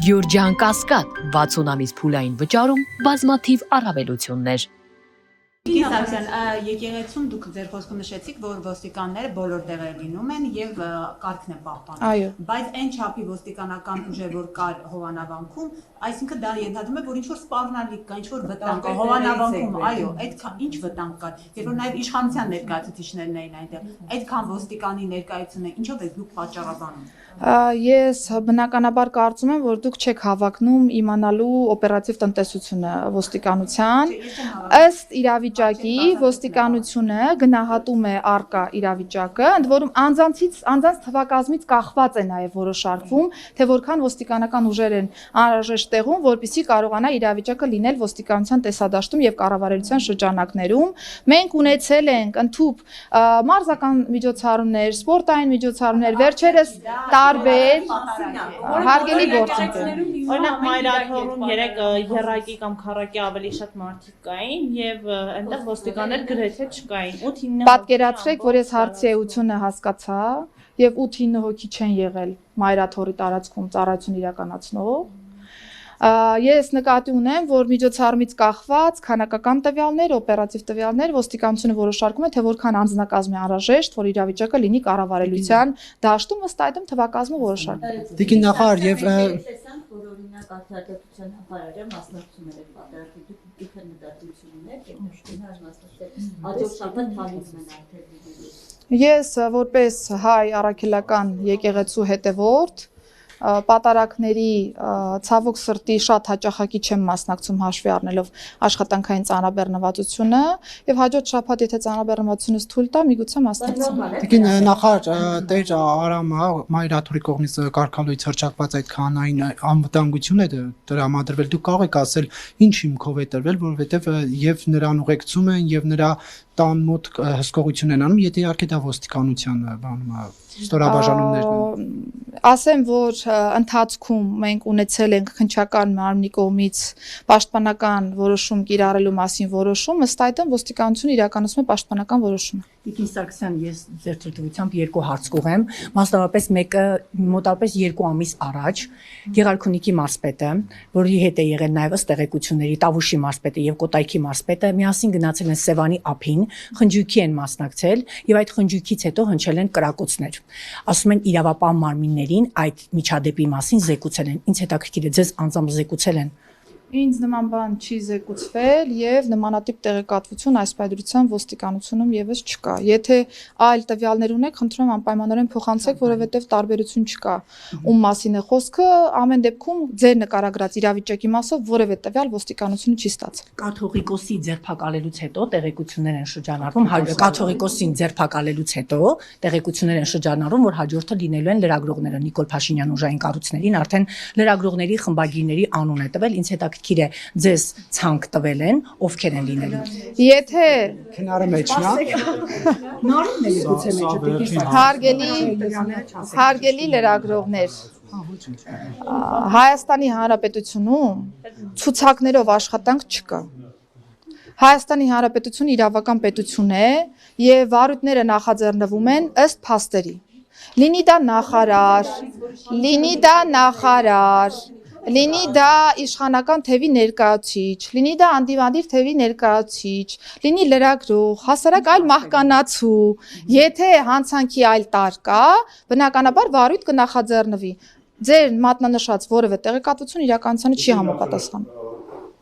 Գյուրջան Կասկադ 60 ամիս փուլային վճարում բազմաթիվ առավելություններ։ Կիսարյան, եկեղեցում դուք ձեր խոսքում նշեցիք, որ ոստիկանները բոլոր տեղեր լինում են եւ կարգն է պահպանում։ Բայց այն չափի ոստիկանական ուժեր, որ կար Հովանավանքում, այսինքն դա ենթադրում է, որ ինչ որ սպառնալիք կա, ինչ որ վտանգ կա Հովանավանքում, այո, այդքան ինչ վտանգ կա։ Երբ որ նաեւ իշխանության ներկայացուցիչներն էին այնտեղ, այդքան ոստիկանի ներկայությունը ինչով եք դուք պատճառաբանում։ Ես բնականաբար կարծում եմ, որ դուք չեք հավակնում իմանալու օպերատիվ տնտեսությունը ոստիկանության, ըստ իրավիճակի ոստիկանությունը գնահատում է առկա իրավիճակը, ընդ որում անձանց թվակազմից կախված է նաև որոշարկվում, թե որքան ոստիկանական ուժեր են անհրաժեշտ տեղում, որպեսզի կարողանա իրավիճակը լինել ոստիկանության տեսադաշտում եւ կառավարության շրջանակներում։ Մենք ունեցել ենք ընդհանուր մարզական միջոցառումներ, սպորտային միջոցառումներ, վերջերս տարբեր հարգելի գործընկերներ։ Օրինակ մայրաթոռում 3 երակի կամ քառակի ավելի շատ մարդիկ կային եւ այնտեղ ոստիկաններ գրեթե չկային։ 8-9 Պատկերացրեք, որ ես հարցի էությունը հասկացա եւ 8-9 հոգի չեն եղել մայրաթոռի տարածքում ծառայություն իրականացնող։ Ես նկատի ունեմ, որ միջոցառումից կախված քանակական տվյալներ, օպերատիվ տվյալներ ոստիկանությունը որոշարկում է, թե որքան անձնակազմ է անհրաժեշտ, որ իրավիճակը լինի կառավարելիության դաշտում, ըստ այդմ թվակազմը որոշարկվում։ Տիկին նախարար եւ որ օրինակ արտադրության համարը մասնակցում էր պատերազմի դիքր նկատություններ եւ մշտապես մասնակցել հաջորդ շաբաթ թալինում են արդեն։ Ես որպես հայ առաքելական եկեղեցու հետևորդ պատարակների ցավոք սրտի շատ հաճախակի չեմ մասնակցում հաշվի առնելով աշխատանքային ծանրաբեռնվածությունը եւ հաջորդ շաբաթ եթե ծանրաբեռնվածությունս թույլ տա միգուցե մասնակցեմ։ Տիկին նախարար Տեր Արամը մայրաթորի կողմից կարգալույց հրճակված այդ քանային անվտանգությունը տրամադրվել դուք կարող եք ասել ինչ հիմքով է տրվել որովհետեւ եւ նրան ուղեկցում են եւ նրա տան մոտ հսկողություն են անում եթե իհարկե դա ոստիկանության բանում է ստորաբաժանումներն ասեմ որ ընթացքում մենք ունեցել ենք քննչական մարմնի կողմից պաշտպանական որոշում կիրառելու մասին որոշում ըստ այդմ ոստիկանությունը իրականացնում է պաշտպանական որոշում Տիկին Սարգսյան, ես ձեր թույլտվությամբ երկու հարց կուղեմ, մասնավորապես մեկը մոտավորապես 2 ամիս առաջ Գեղարքունիքի մարզպետը, որի հետ է եղել նաև ըստ տեղեկությունների Տավուշի մարզպետը եւ Կոտայքի մարզպետը, միասին գնացել են Սևանի ափին, խնջույքի են մասնակցել եւ այդ խնջույքից հետո հնչել են կրակոցներ։ Ասում են իրավապահ մարմիններին այդ միջադեպի մասին զեկուցել են։ Ինչ հետաքրքիր է, ձեզ անձամբ զեկուցել են։ Ինձ նման բան չի զեկուցվել եւ նմանատիպ տեղեկատվություն այս պայմանությամբ ոստիկանությունում եւս չկա։ Եթե այլ տվյալներ ունեք, խնդրում եմ անպայմանորեն փոխանցեք, որովհետեւ տարբերություն չկա։ Ում մասին է խոսքը, ամեն դեպքում ձեր նկարագրած իրավիճակի մասով որևէ տվյալ ոստիկանությունը չի ստացել։ Կաթողիկոսի ձերբակալելուց հետո տեղեկություններ են շրջանառվում, կաթողիկոսին ձերբակալելուց հետո տեղեկություններ են շրջանառվում, որ հաջորդը լինելու են լրագրողները Նիկոլ Փաշինյան ուժային կառույցներին, արդեն լրագրողների խմբագիրների անուն է տվել, ինձ հետաքրքիր է ձեզ ցանկ տվել են, ովքեր են լինելու։ Եթե քնարը մեջն է հարգելի լրագրողներ Հայաստանի Հանրապետությունում ցուցակներով աշխատանք չկա։ Հայաստանի Հանրապետությունը իրավական պետություն է եւ վարույթները նախաձեռնվում են ըստ փաստերի։ Լինի դա նախարար, լինի դա իշխանական թևի ներկայացուցիչ, լինի դա անդիվանդիր թևի ներկայացուցիչ, լինի լրագրող, հասարակ այլ մահկանացու, եթե հանցանքի այլ տար կա, բնականաբար վարույթ կնախաձեռնվի։ Ձեր մատնանշած որևէ տեղեկատվություն իրականությանը չի համապատասխանում։